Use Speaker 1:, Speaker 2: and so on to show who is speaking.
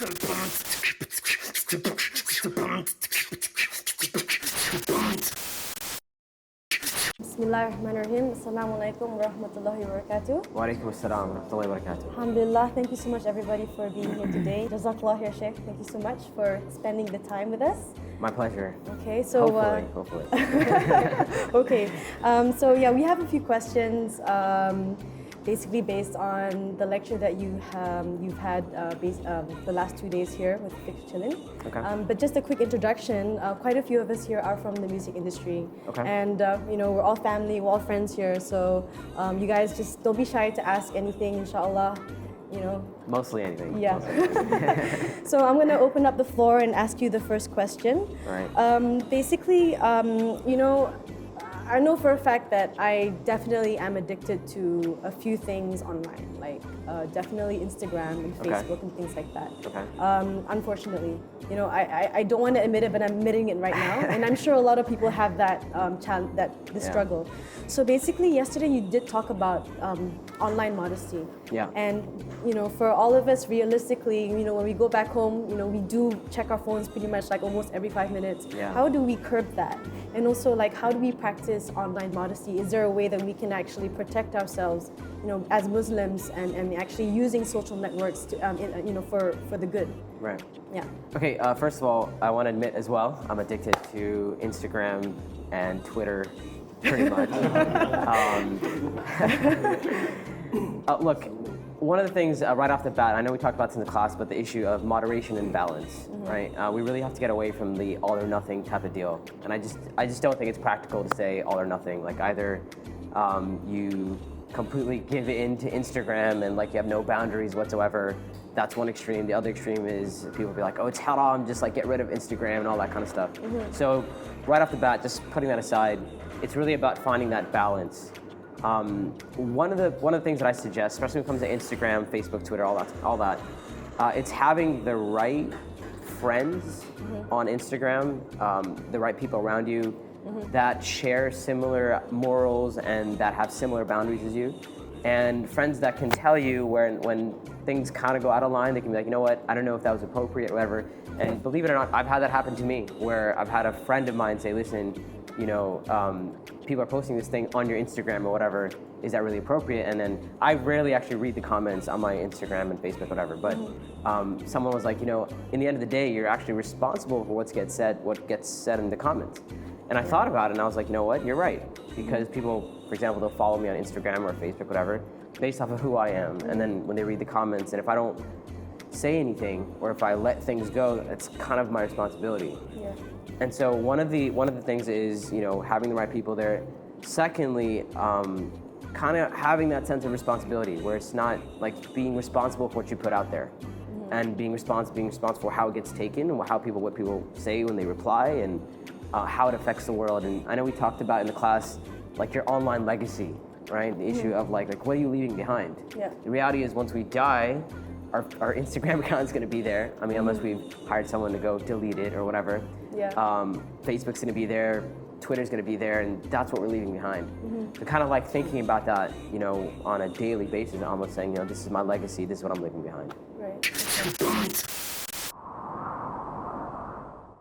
Speaker 1: Bismillahirrahmanirrahim. Assalamu alaikum wa rahmatullahi wa barakatuh.
Speaker 2: Wa alaikum assalam wa rahmatullahi wa barakatuh.
Speaker 1: Alhamdulillah, thank you so much everybody for being here today. Jazakallah ya Sheikh, thank you so much for spending the time with us.
Speaker 2: My pleasure.
Speaker 1: Okay, so
Speaker 2: Hopefully.
Speaker 1: okay, so yeah, we have a few questions, basically based on the lecture that you've had the last 2 days here with Fiqh Chillin.
Speaker 2: Okay.
Speaker 1: But just a quick introduction. Quite a few of us here are from the music industry,
Speaker 2: Okay.
Speaker 1: and you know, we're all family, we're all friends here. So you guys just don't be shy to ask anything, inshallah. You know.
Speaker 2: Mostly anything.
Speaker 1: Yeah.
Speaker 2: Mostly anything.
Speaker 1: So I'm gonna open up the floor and ask you the first question.
Speaker 2: All right.
Speaker 1: Basically, you know, I know for a fact that I definitely am addicted to a few things online, like definitely Instagram and
Speaker 2: Okay.
Speaker 1: Facebook and things like that.
Speaker 2: Okay.
Speaker 1: Unfortunately, you know, I don't want to admit it, but I'm admitting it right now, and I'm sure a lot of people have that struggle. So basically, yesterday you did talk about online modesty.
Speaker 2: Yeah.
Speaker 1: And you know, for all of us, realistically, you know, when we go back home, you know, we do check our phones pretty much like almost every 5 minutes.
Speaker 2: Yeah.
Speaker 1: How do we curb that? And also, like, how do we practice online modesty? Is there a way that we can actually protect ourselves, you know, as Muslims, and actually using social networks to, you know, for the good?
Speaker 2: Right.
Speaker 1: Yeah.
Speaker 2: Okay, first of all, I want to admit as well, I'm addicted to Instagram and Twitter, pretty much. Look, one of the things right off the bat, I know we talked about this in the class, but the issue of moderation and balance, right? We really have to get away from the all or nothing type of deal. And I just don't think it's practical to say all or nothing. Like either you completely give in to Instagram and like you have no boundaries whatsoever. That's one extreme. The other extreme is people be like, oh, it's haram, just like get rid of Instagram and all that kind of stuff. So right off the bat, just putting that aside, it's really about finding that balance. One of the things that I suggest, especially when it comes to Instagram, Facebook, Twitter, all that, it's having the right friends on Instagram, the right people around you that share similar morals and that have similar boundaries as you, and friends that can tell you when things kind of go out of line. They can be like, you know what, I don't know if that was appropriate or whatever. And believe it or not, I've had that happen to me, where I've had a friend of mine say, listen, you know, people are posting this thing on your Instagram or whatever, is that really appropriate? And then I rarely actually read the comments on my Instagram and Facebook, whatever, but someone was like, you know, in the end of the day, you're actually responsible for what gets said in the comments. And I thought about it and I was like, you know what, you're right. Because people, for example, they'll follow me on Instagram or Facebook, whatever, based off of who I am. And then when they read the comments, and if I don't say anything, or if I let things go, it's kind of my responsibility.
Speaker 1: Yeah.
Speaker 2: And so one of the things is, you know, having the right people there. Secondly, kind of having that sense of responsibility, where it's not like being responsible for what you put out there, and being responsible for how it gets taken, and what people say when they reply, and how it affects the world. And I know we talked about in the class, like your online legacy, right? The issue of like what are you leaving behind?
Speaker 1: Yeah.
Speaker 2: The reality is, once we die, our Instagram account is going to be there. I mean, unless we've hired someone to go delete it or whatever.
Speaker 1: Yeah.
Speaker 2: Facebook's going to be there, Twitter's going to be there, and that's what we're leaving behind. So kind of like thinking about that, you know, on a daily basis, almost saying, you know, this is my legacy, this is what I'm leaving behind.
Speaker 1: Right.